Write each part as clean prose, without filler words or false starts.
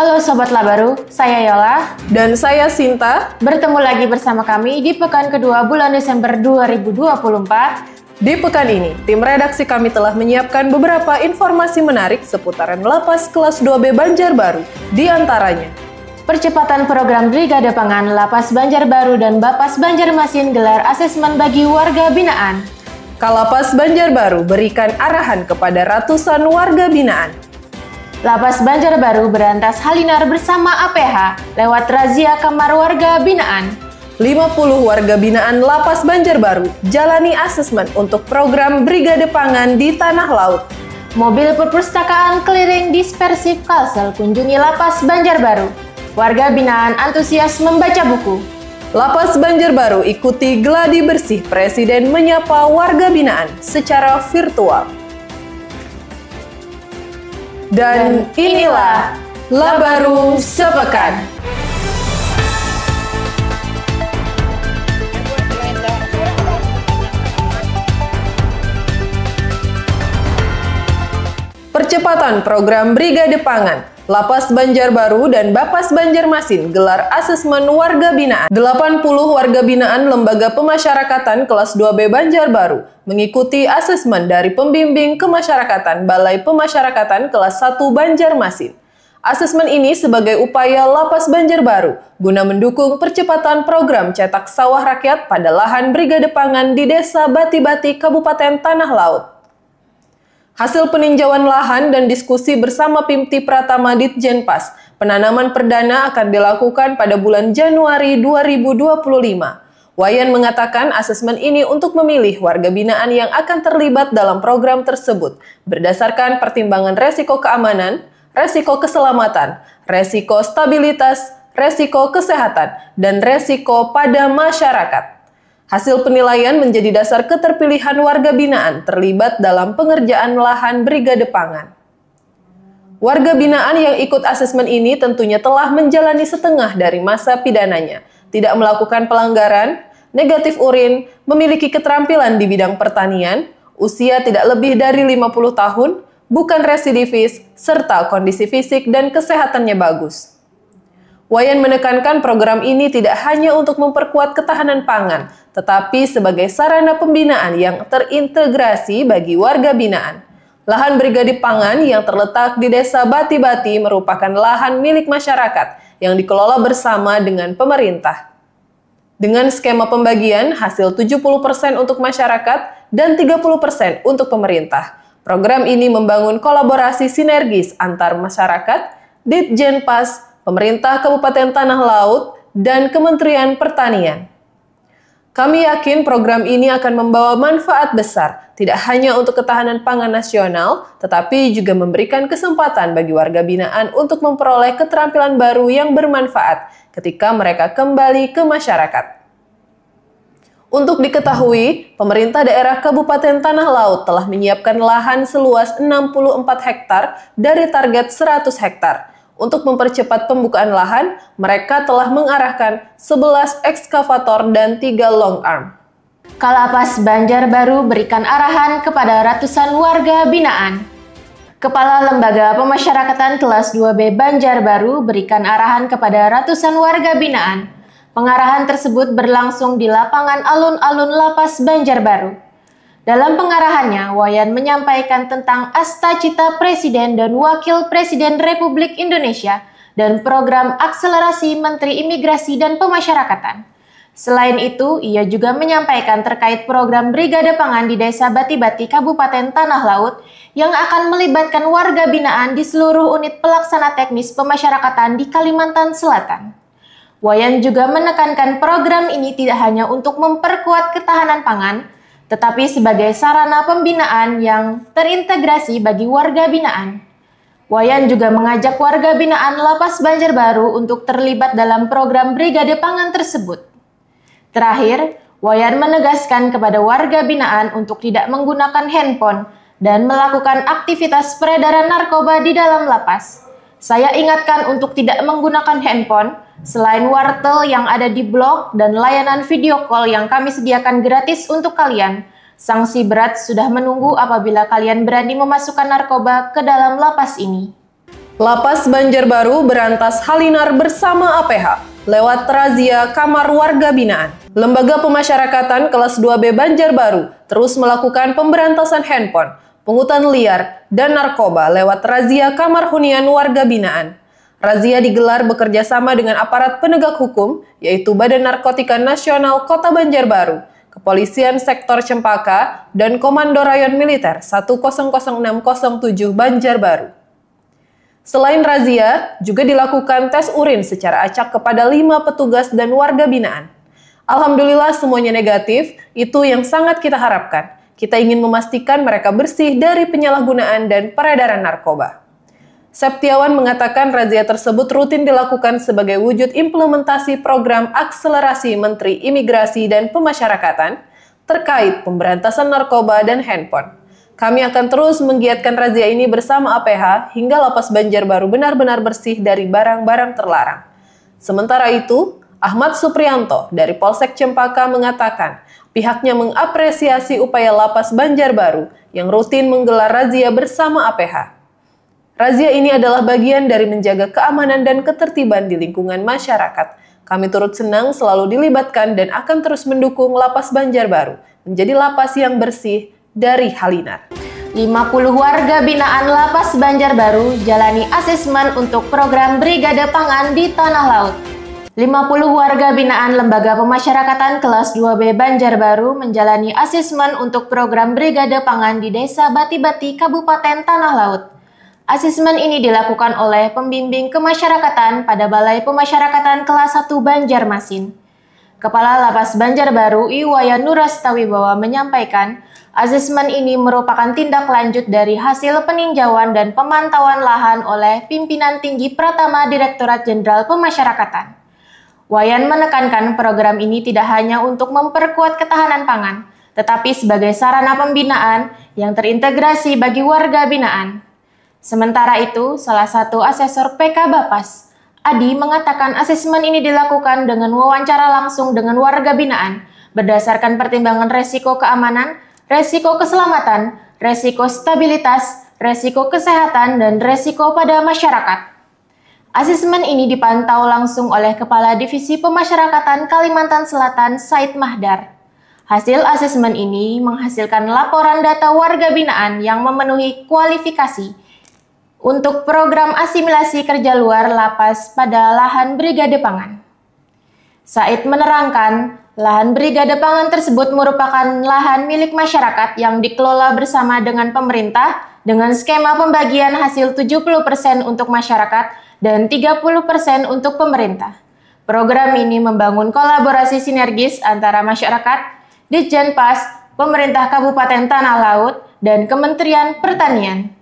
Halo Sobat Labaru, saya Yola. Dan saya Sinta. Bertemu lagi bersama kami di pekan kedua bulan Desember 2024. Di pekan ini, tim redaksi kami telah menyiapkan beberapa informasi menarik seputaran Lapas Kelas 2B Banjarbaru. Di antaranya, percepatan program Brigade Pangan Lapas Banjarbaru dan Bapas Banjarmasin gelar asesmen bagi warga binaan. Kalapas Banjarbaru berikan arahan kepada ratusan warga binaan. Lapas Banjarbaru berantas halinar bersama APH lewat razia kamar warga binaan. 50 warga binaan Lapas Banjarbaru jalani asesmen untuk program Brigade Pangan di Tanah Laut. Mobil perpustakaan keliling dispersif Kalsel kunjungi Lapas Banjarbaru. Warga binaan antusias membaca buku. Lapas Banjarbaru ikuti gladi bersih Presiden menyapa warga binaan secara virtual. Dan inilah Labaru Sepekan. Percepatan program Brigade Pangan, Lapas Banjarbaru dan Bapas Banjarmasin gelar asesmen warga binaan. 80 warga binaan Lembaga Pemasyarakatan Kelas 2B Banjarbaru mengikuti asesmen dari Pembimbing Kemasyarakatan Balai Pemasyarakatan Kelas 1 Banjarmasin. Asesmen ini sebagai upaya Lapas Banjarbaru guna mendukung percepatan program cetak sawah rakyat pada lahan Brigade Pangan di Desa Bati-Bati, Kabupaten Tanah Laut. Hasil peninjauan lahan dan diskusi bersama Pimti Pratama Ditjenpas, penanaman perdana akan dilakukan pada bulan Januari 2025. Wayan mengatakan asesmen ini untuk memilih warga binaan yang akan terlibat dalam program tersebut berdasarkan pertimbangan resiko keamanan, resiko keselamatan, resiko stabilitas, resiko kesehatan, dan resiko pada masyarakat. Hasil penilaian menjadi dasar keterpilihan warga binaan terlibat dalam pengerjaan lahan Brigade Pangan. Warga binaan yang ikut asesmen ini tentunya telah menjalani setengah dari masa pidananya, tidak melakukan pelanggaran, negatif urin, memiliki keterampilan di bidang pertanian, usia tidak lebih dari 50 tahun, bukan residivis, serta kondisi fisik dan kesehatannya bagus. Wayan menekankan program ini tidak hanya untuk memperkuat ketahanan pangan, tetapi sebagai sarana pembinaan yang terintegrasi bagi warga binaan. Lahan Brigade Pangan yang terletak di Desa Bati-Bati merupakan lahan milik masyarakat yang dikelola bersama dengan pemerintah. Dengan skema pembagian hasil 70% untuk masyarakat dan 30% untuk pemerintah. Program ini membangun kolaborasi sinergis antar masyarakat, Ditjenpas, pemerintah Kabupaten Tanah Laut, dan Kementerian Pertanian. Kami yakin program ini akan membawa manfaat besar, tidak hanya untuk ketahanan pangan nasional, tetapi juga memberikan kesempatan bagi warga binaan untuk memperoleh keterampilan baru yang bermanfaat ketika mereka kembali ke masyarakat. Untuk diketahui, pemerintah daerah Kabupaten Tanah Laut telah menyiapkan lahan seluas 64 hektar dari target 100 hektar. Untuk mempercepat pembukaan lahan, mereka telah mengarahkan 11 ekskavator dan 3 long arm. Kalapas Banjarbaru berikan arahan kepada ratusan warga binaan. Kepala Lembaga Pemasyarakatan Kelas 2B Banjarbaru berikan arahan kepada ratusan warga binaan. Pengarahan tersebut berlangsung di lapangan alun-alun Lapas Banjarbaru. Dalam pengarahannya, Wayan menyampaikan tentang Asta-cita Presiden dan Wakil Presiden Republik Indonesia dan program akselerasi Menteri Imigrasi dan Pemasyarakatan. Selain itu, ia juga menyampaikan terkait program Brigade Pangan di Desa Bati-Bati, Kabupaten Tanah Laut yang akan melibatkan warga binaan di seluruh unit pelaksana teknis pemasyarakatan di Kalimantan Selatan. Wayan juga menekankan program ini tidak hanya untuk memperkuat ketahanan pangan, tetapi sebagai sarana pembinaan yang terintegrasi bagi warga binaan. Wayan juga mengajak warga binaan Lapas Banjarbaru untuk terlibat dalam program Brigade Pangan tersebut. Terakhir, Wayan menegaskan kepada warga binaan untuk tidak menggunakan handphone dan melakukan aktivitas peredaran narkoba di dalam lapas. Saya ingatkan untuk tidak menggunakan handphone, selain wartel yang ada di blog dan layanan video call yang kami sediakan gratis untuk kalian. Sanksi berat sudah menunggu apabila kalian berani memasukkan narkoba ke dalam lapas ini. Lapas Banjarbaru berantas Halinar bersama APH lewat razia kamar warga binaan. Lembaga Pemasyarakatan kelas 2B Banjarbaru terus melakukan pemberantasan handphone, pungutan liar, dan narkoba lewat razia kamar hunian warga binaan. Razia digelar bekerja sama dengan aparat penegak hukum, yaitu Badan Narkotika Nasional Kota Banjarbaru, Kepolisian Sektor Cempaka, dan Komando Rayon Militer 100607 Banjarbaru. Selain razia, juga dilakukan tes urin secara acak kepada 5 petugas dan warga binaan. Alhamdulillah semuanya negatif, itu yang sangat kita harapkan. Kita ingin memastikan mereka bersih dari penyalahgunaan dan peredaran narkoba. Septiawan mengatakan razia tersebut rutin dilakukan sebagai wujud implementasi program akselerasi Menteri Imigrasi dan Pemasyarakatan terkait pemberantasan narkoba dan handphone. Kami akan terus menggiatkan razia ini bersama APH hingga Lapas Banjarbaru benar-benar bersih dari barang-barang terlarang. Sementara itu, Ahmad Supriyanto dari Polsek Cempaka mengatakan pihaknya mengapresiasi upaya Lapas Banjarbaru yang rutin menggelar razia bersama APH. Razia ini adalah bagian dari menjaga keamanan dan ketertiban di lingkungan masyarakat. Kami turut senang selalu dilibatkan dan akan terus mendukung Lapas Banjarbaru menjadi lapas yang bersih dari Halinar. 50 warga binaan Lapas Banjarbaru jalani asesmen untuk program Brigade Pangan di Tanah Laut. 50 warga binaan Lembaga Pemasyarakatan kelas 2B Banjarbaru menjalani asesmen untuk program Brigade Pangan di Desa Bati-Bati, Kabupaten Tanah Laut. Asesmen ini dilakukan oleh pembimbing kemasyarakatan pada Balai Pemasyarakatan kelas 1 Banjarmasin. Kepala Lapas Banjarbaru Iwayan Nurastawibawa menyampaikan, asesmen ini merupakan tindak lanjut dari hasil peninjauan dan pemantauan lahan oleh pimpinan tinggi Pratama Direktorat Jenderal Pemasyarakatan. Wayan menekankan program ini tidak hanya untuk memperkuat ketahanan pangan, tetapi sebagai sarana pembinaan yang terintegrasi bagi warga binaan. Sementara itu, salah satu asesor PK Bapas, Adi, mengatakan asesmen ini dilakukan dengan wawancara langsung dengan warga binaan berdasarkan pertimbangan resiko keamanan, resiko keselamatan, resiko stabilitas, resiko kesehatan, dan resiko pada masyarakat. Asesmen ini dipantau langsung oleh Kepala Divisi Pemasyarakatan Kalimantan Selatan, Said Mahdar. Hasil asesmen ini menghasilkan laporan data warga binaan yang memenuhi kualifikasi untuk program asimilasi kerja luar lapas pada lahan Brigade Pangan. Said menerangkan, lahan Brigade Pangan tersebut merupakan lahan milik masyarakat yang dikelola bersama dengan pemerintah dengan skema pembagian hasil 70% untuk masyarakat dan 30% untuk pemerintah. Program ini membangun kolaborasi sinergis antara masyarakat, Ditjenpas, pemerintah Kabupaten Tanah Laut, dan Kementerian Pertanian.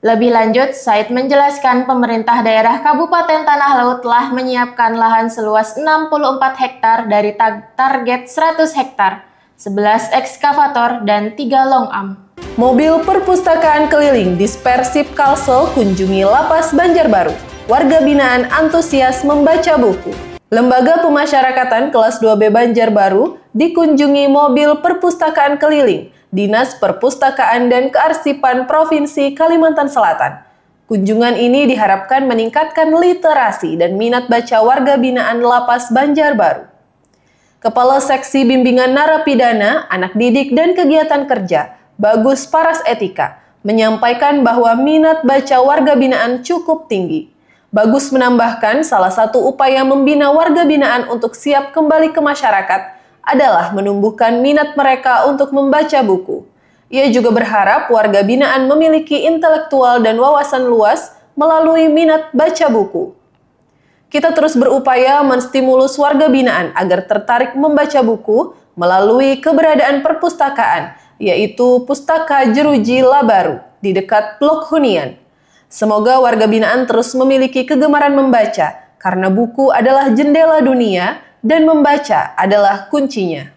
Lebih lanjut, Said menjelaskan pemerintah daerah Kabupaten Tanah Laut telah menyiapkan lahan seluas 64 hektar dari target 100 hektar, 11 ekskavator, dan 3 long arm. Mobil perpustakaan keliling Dispersip Kalsel kunjungi Lapas Banjarbaru. Warga binaan antusias membaca buku. Lembaga Pemasyarakatan kelas 2B Banjarbaru dikunjungi mobil perpustakaan keliling Dinas Perpustakaan dan Kearsipan Provinsi Kalimantan Selatan. Kunjungan ini diharapkan meningkatkan literasi dan minat baca warga binaan Lapas Banjarbaru. Kepala Seksi Bimbingan Narapidana, Anak Didik dan Kegiatan Kerja, Bagus Paras Etika, menyampaikan bahwa minat baca warga binaan cukup tinggi. Bagus menambahkan salah satu upaya membina warga binaan untuk siap kembali ke masyarakat adalah menumbuhkan minat mereka untuk membaca buku. Ia juga berharap warga binaan memiliki intelektual dan wawasan luas melalui minat baca buku. Kita terus berupaya menstimulus warga binaan agar tertarik membaca buku melalui keberadaan perpustakaan, yaitu Pustaka Jeruji Labaru di dekat Blok Hunian. Semoga warga binaan terus memiliki kegemaran membaca, karena buku adalah jendela dunia dan membaca adalah kuncinya.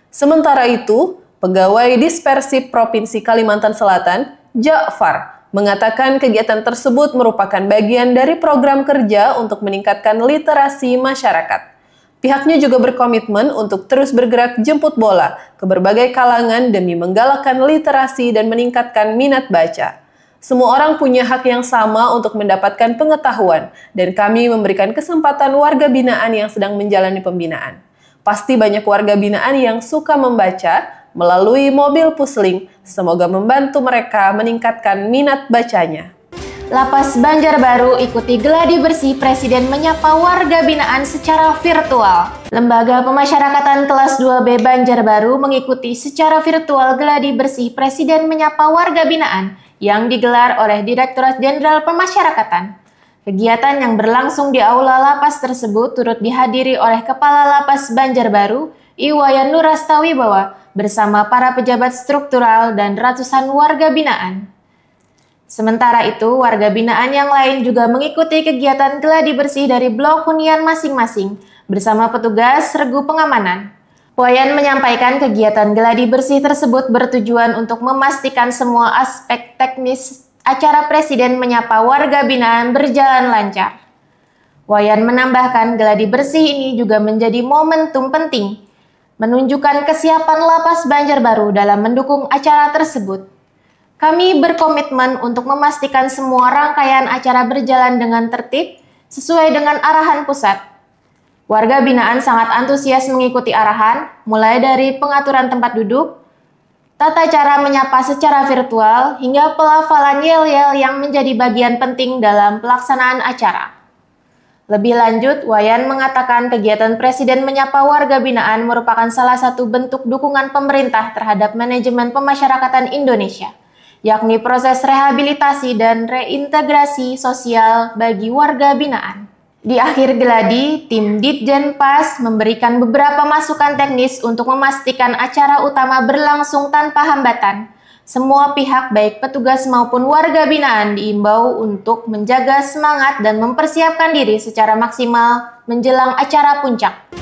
Sementara itu, Pegawai Dispersip Provinsi Kalimantan Selatan, Ja'far, mengatakan kegiatan tersebut merupakan bagian dari program kerja untuk meningkatkan literasi masyarakat. Pihaknya juga berkomitmen untuk terus bergerak jemput bola ke berbagai kalangan demi menggalakkan literasi dan meningkatkan minat baca. Semua orang punya hak yang sama untuk mendapatkan pengetahuan, dan kami memberikan kesempatan warga binaan yang sedang menjalani pembinaan. Pasti banyak warga binaan yang suka membaca melalui mobil Pusling. Semoga membantu mereka meningkatkan minat bacanya. Lapas Banjarbaru ikuti gladi bersih Presiden menyapa warga binaan secara virtual. Lembaga Pemasyarakatan kelas 2B Banjarbaru mengikuti secara virtual gladi bersih Presiden menyapa warga binaan yang digelar oleh Direktorat Jenderal Pemasyarakatan. Kegiatan yang berlangsung di aula lapas tersebut turut dihadiri oleh Kepala Lapas Banjarbaru, Iwayan Nurastawibawa, bersama para pejabat struktural dan ratusan warga binaan. Sementara itu, warga binaan yang lain juga mengikuti kegiatan gladi bersih dari blok hunian masing-masing bersama petugas regu pengamanan. Wayan menyampaikan kegiatan gladi bersih tersebut bertujuan untuk memastikan semua aspek teknis acara Presiden menyapa warga binaan berjalan lancar. Wayan menambahkan gladi bersih ini juga menjadi momentum penting, menunjukkan kesiapan Lapas Banjarbaru dalam mendukung acara tersebut. Kami berkomitmen untuk memastikan semua rangkaian acara berjalan dengan tertib sesuai dengan arahan pusat. Warga binaan sangat antusias mengikuti arahan, mulai dari pengaturan tempat duduk, tata cara menyapa secara virtual, hingga pelafalan yel-yel yang menjadi bagian penting dalam pelaksanaan acara. Lebih lanjut, Wayan mengatakan kegiatan Presiden menyapa warga binaan merupakan salah satu bentuk dukungan pemerintah terhadap manajemen pemasyarakatan Indonesia, yakni proses rehabilitasi dan reintegrasi sosial bagi warga binaan. Di akhir gladi, tim Ditjen Pas memberikan beberapa masukan teknis untuk memastikan acara utama berlangsung tanpa hambatan. Semua pihak, baik petugas maupun warga binaan, diimbau untuk menjaga semangat dan mempersiapkan diri secara maksimal menjelang acara puncak.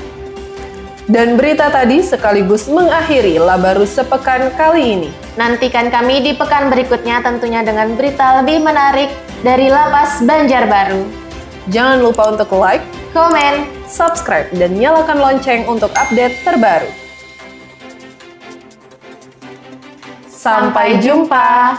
Dan berita tadi sekaligus mengakhiri Labaru sepekan kali ini. Nantikan kami di pekan berikutnya tentunya dengan berita lebih menarik dari Lapas Banjarbaru. Jangan lupa untuk like, Komen, subscribe, dan nyalakan lonceng untuk update terbaru. Sampai jumpa!